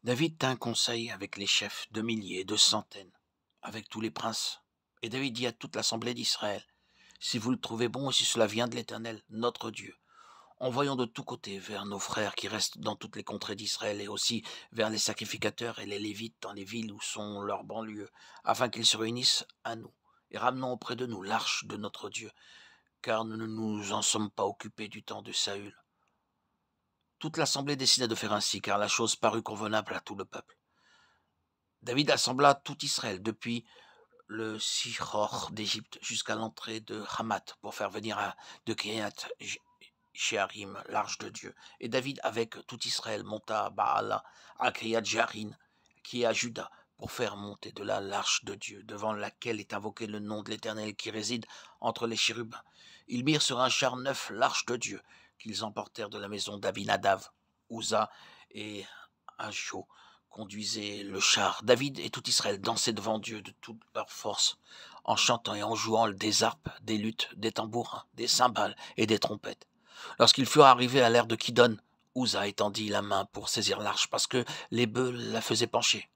David tint conseil avec les chefs de milliers et de centaines, avec tous les princes. Et David dit à toute l'assemblée d'Israël, si vous le trouvez bon et si cela vient de l'Éternel, notre Dieu, envoyons de tous côtés vers nos frères qui restent dans toutes les contrées d'Israël et aussi vers les sacrificateurs et les Lévites dans les villes où sont leurs banlieues, afin qu'ils se réunissent à nous et ramenons auprès de nous l'arche de notre Dieu, car nous ne nous en sommes pas occupés du temps de Saül. Toute l'assemblée décida de faire ainsi, car la chose parut convenable à tout le peuple. David assembla tout Israël depuis le Sichor d'Égypte jusqu'à l'entrée de Hamath pour faire venir de Kiriat Jéarim l'arche de Dieu. Et David avec tout Israël monta à Baala, à Kiriat Jéarim, qui est à Juda, pour faire monter de là l'arche de Dieu, devant laquelle est invoqué le nom de l'Éternel qui réside entre les chérubins. Ils mirent sur un char neuf l'arche de Dieu, qu'ils emportèrent de la maison d'Abinadav, Uza et Acho conduisaient le char. David et tout Israël dansaient devant Dieu de toute leur force, en chantant et en jouant des harpes, des luttes, des tambourins, des cymbales et des trompettes. Lorsqu'ils furent arrivés à l'ère de Kidon, Uza étendit la main pour saisir l'arche, parce que les bœufs la faisaient pencher.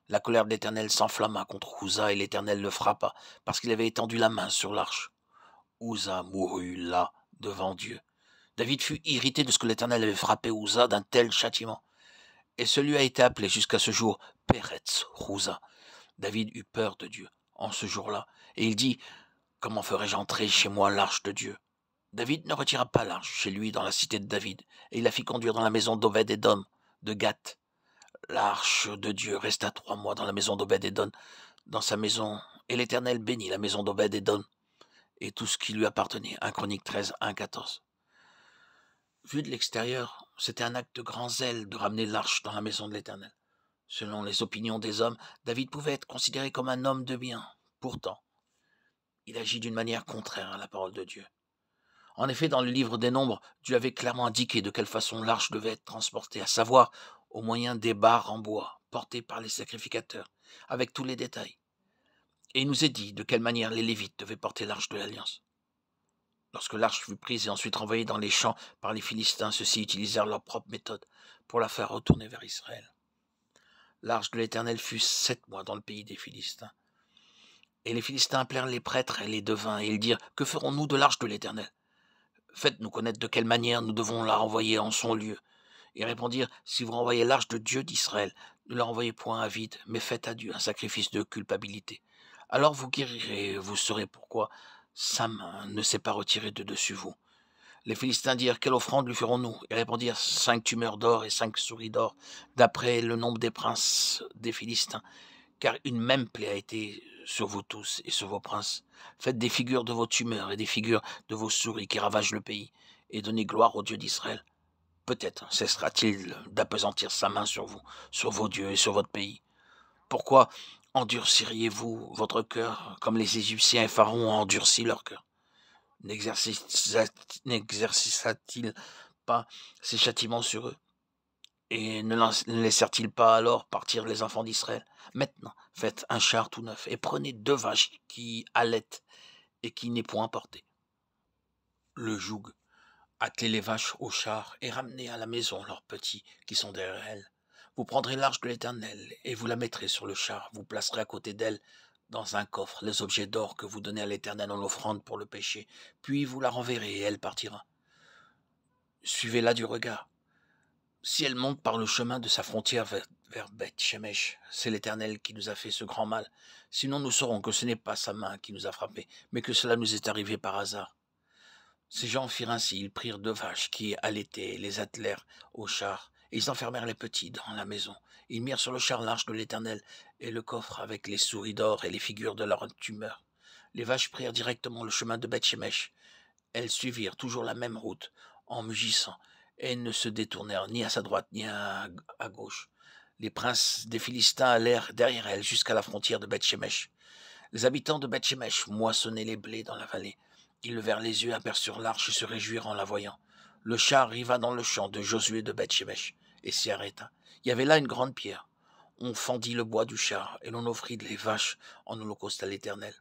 La colère de l'Éternel s'enflamma contre Uza et l'Éternel le frappa, parce qu'il avait étendu la main sur l'arche. Uza mourut là, devant Dieu. David fut irrité de ce que l'Éternel avait frappé Uza d'un tel châtiment. Et celui a été appelé jusqu'à ce jour Peretz Rouza. David eut peur de Dieu en ce jour-là, et il dit, comment ferais-je entrer chez moi l'arche de Dieu? David ne retira pas l'arche chez lui dans la cité de David, et il la fit conduire dans la maison d'Obed-Édom, de Gath. L'arche de Dieu resta 3 mois dans la maison d'Obed-Édom, dans sa maison, et l'Éternel bénit la maison d'Obed-Édom, et tout ce qui lui appartenait. 1 Chronique 13, 1-14. Vu de l'extérieur, c'était un acte de grand zèle de ramener l'arche dans la maison de l'Éternel. Selon les opinions des hommes, David pouvait être considéré comme un homme de bien. Pourtant, il agit d'une manière contraire à la parole de Dieu. En effet, dans le livre des Nombres, Dieu avait clairement indiqué de quelle façon l'arche devait être transportée, à savoir au moyen des barres en bois, portées par les sacrificateurs, avec tous les détails. Et il nous est dit de quelle manière les Lévites devaient porter l'arche de l'Alliance. Lorsque l'arche fut prise et ensuite renvoyée dans les champs par les Philistins, ceux-ci utilisèrent leur propre méthode pour la faire retourner vers Israël. L'arche de l'Éternel fut 7 mois dans le pays des Philistins. Et les Philistins appelèrent les prêtres et les devins, et ils dirent, que ferons-nous de l'arche de l'Éternel? Faites-nous connaître de quelle manière nous devons la renvoyer en son lieu. Ils répondirent, si vous renvoyez l'arche de Dieu d'Israël, ne la renvoyez point à vide, mais faites à Dieu un sacrifice de culpabilité. Alors vous guérirez, vous saurez pourquoi sa main ne s'est pas retirée de dessus vous. Les Philistins dirent, quelle offrande lui ferons-nous? Ils répondirent, 5 tumeurs d'or et 5 souris d'or, d'après le nombre des princes des Philistins. Car une même plaie a été sur vous tous et sur vos princes. Faites des figures de vos tumeurs et des figures de vos souris qui ravagent le pays, et donnez gloire au Dieu d'Israël. Peut-être cessera-t-il d'appesantir sa main sur vous, sur vos dieux et sur votre pays. Pourquoi endurciriez-vous votre cœur comme les Égyptiens et Pharaon ont endurci leur cœur? N'exerça-t-il pas ses châtiments sur eux? Et ne laissèrent-ils pas alors partir les enfants d'Israël? Maintenant, faites un char tout neuf, et prenez 2 vaches qui allaitent et qui n'est point portées. Le joug, attelez les vaches au char, et ramenez à la maison leurs petits qui sont derrière elles. Vous prendrez l'arche de l'Éternel, et vous la mettrez sur le char. Vous placerez à côté d'elle, dans un coffre, les objets d'or que vous donnez à l'Éternel en offrande pour le péché. Puis vous la renverrez, et elle partira. Suivez-la du regard. Si elle monte par le chemin de sa frontière vers Beth-Shemesh, c'est l'Éternel qui nous a fait ce grand mal. Sinon nous saurons que ce n'est pas sa main qui nous a frappés, mais que cela nous est arrivé par hasard. Ces gens firent ainsi, ils prirent 2 vaches qui allaitaient et les attelèrent au char, et ils enfermèrent les petits dans la maison. Ils mirent sur le char l'arche de l'Éternel et le coffre avec les souris d'or et les figures de leur tumeur. Les vaches prirent directement le chemin de Beth-Shemesh. Elles suivirent toujours la même route, en mugissant, et ne se détournèrent ni à sa droite ni à gauche. Les princes des Philistins allèrent derrière elles jusqu'à la frontière de Beth-Shemesh. Les habitants de Beth-Shemesh moissonnaient les blés dans la vallée. Ils levèrent les yeux, aperçurent l'arche et se réjouirent en la voyant. Le char arriva dans le champ de Josué de Beth-Shemesh et s'y arrêta. Il y avait là une grande pierre. On fendit le bois du char et l'on offrit les vaches en holocauste à l'Éternel.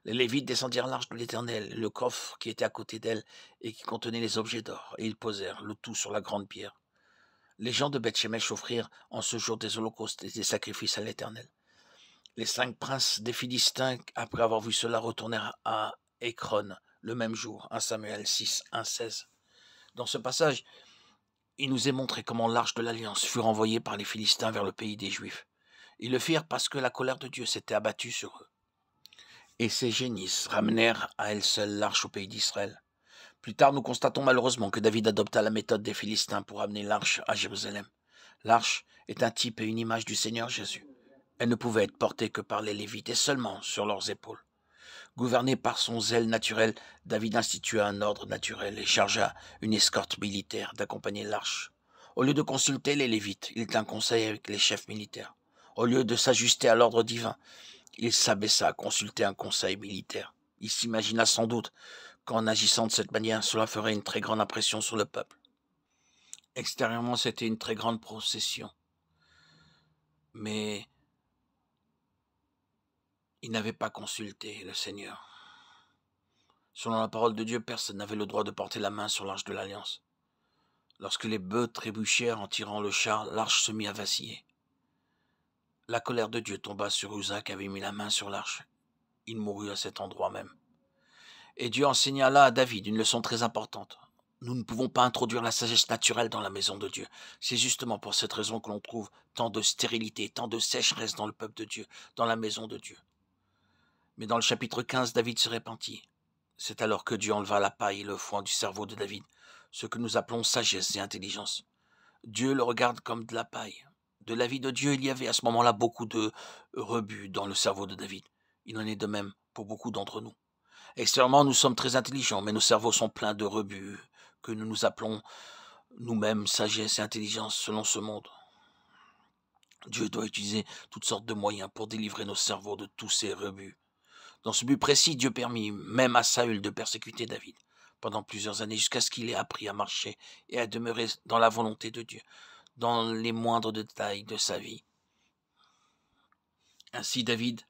Les Lévites descendirent l'arche de l'Éternel, le coffre qui était à côté d'elle et qui contenait les objets d'or, et ils posèrent le tout sur la grande pierre. Les gens de Beth-Shemesh offrirent en ce jour des holocaustes et des sacrifices à l'Éternel. Les 5 princes des Philistins, après avoir vu cela, retournèrent à Écron le même jour. 1 Samuel 6, 1, 16. Dans ce passage, il nous est montré comment l'arche de l'Alliance fut renvoyée par les Philistins vers le pays des Juifs. Ils le firent parce que la colère de Dieu s'était abattue sur eux. Et ces génisses ramenèrent à elles seules l'arche au pays d'Israël. Plus tard, nous constatons malheureusement que David adopta la méthode des Philistins pour amener l'arche à Jérusalem. L'arche est un type et une image du Seigneur Jésus. Elle ne pouvait être portée que par les Lévites et seulement sur leurs épaules. Gouverné par son zèle naturel, David institua un ordre naturel et chargea une escorte militaire d'accompagner l'arche. Au lieu de consulter les Lévites, il tint conseil avec les chefs militaires. Au lieu de s'ajuster à l'ordre divin, il s'abaissa à consulter un conseil militaire. Il s'imagina sans doute qu'en agissant de cette manière, cela ferait une très grande impression sur le peuple. Extérieurement, c'était une très grande procession. Mais il n'avait pas consulté le Seigneur. Selon la parole de Dieu, personne n'avait le droit de porter la main sur l'arche de l'Alliance. Lorsque les bœufs trébuchèrent en tirant le char, l'arche se mit à vaciller. La colère de Dieu tomba sur Uza qui avait mis la main sur l'arche. Il mourut à cet endroit même. Et Dieu enseigna là à David une leçon très importante. Nous ne pouvons pas introduire la sagesse naturelle dans la maison de Dieu. C'est justement pour cette raison que l'on trouve tant de stérilité, tant de sécheresse dans le peuple de Dieu, dans la maison de Dieu. Mais dans le chapitre 15, David se repentit. C'est alors que Dieu enleva la paille et le foin du cerveau de David, ce que nous appelons sagesse et intelligence. Dieu le regarde comme de la paille. De l'avis de Dieu, il y avait à ce moment-là beaucoup de rebut dans le cerveau de David. Il en est de même pour beaucoup d'entre nous. Extérieurement, nous sommes très intelligents, mais nos cerveaux sont pleins de rebuts, que nous nous appelons nous-mêmes sagesse et intelligence selon ce monde. Dieu doit utiliser toutes sortes de moyens pour délivrer nos cerveaux de tous ces rebuts. Dans ce but précis, Dieu permit même à Saül de persécuter David pendant plusieurs années jusqu'à ce qu'il ait appris à marcher et à demeurer dans la volonté de Dieu, dans les moindres détails de sa vie. Ainsi, David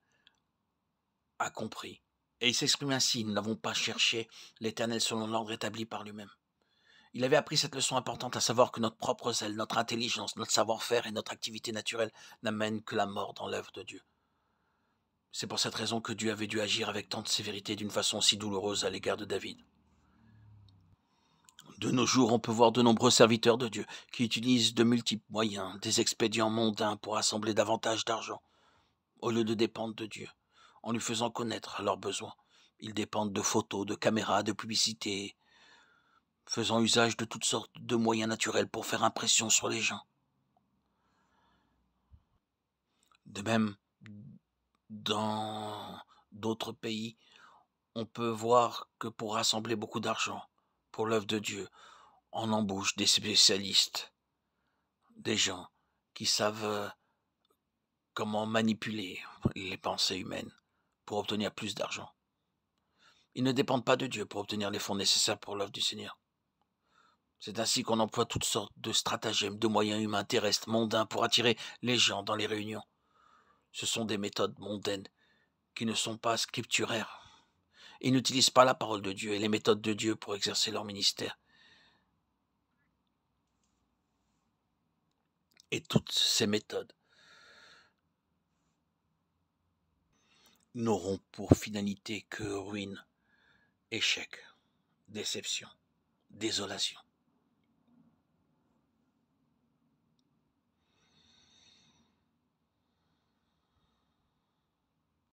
a compris. Et il s'exprime ainsi: nous n'avons pas cherché l'Éternel selon l'ordre établi par lui-même. Il avait appris cette leçon importante, à savoir que notre propre zèle, notre intelligence, notre savoir-faire et notre activité naturelle n'amènent que la mort dans l'œuvre de Dieu. C'est pour cette raison que Dieu avait dû agir avec tant de sévérité d'une façon si douloureuse à l'égard de David. De nos jours, on peut voir de nombreux serviteurs de Dieu qui utilisent de multiples moyens, des expédients mondains pour assembler davantage d'argent, au lieu de dépendre de Dieu, en lui faisant connaître leurs besoins. Ils dépendent de photos, de caméras, de publicités, faisant usage de toutes sortes de moyens naturels pour faire impression sur les gens. De même, dans d'autres pays, on peut voir que pour rassembler beaucoup d'argent pour l'œuvre de Dieu, on embauche des spécialistes, des gens qui savent comment manipuler les pensées humaines pour obtenir plus d'argent. Ils ne dépendent pas de Dieu pour obtenir les fonds nécessaires pour l'œuvre du Seigneur. C'est ainsi qu'on emploie toutes sortes de stratagèmes, de moyens humains, terrestres, mondains pour attirer les gens dans les réunions. Ce sont des méthodes mondaines qui ne sont pas scripturaires. Ils n'utilisent pas la parole de Dieu et les méthodes de Dieu pour exercer leur ministère. Et toutes ces méthodes n'auront pour finalité que ruine, échec, déception, désolation.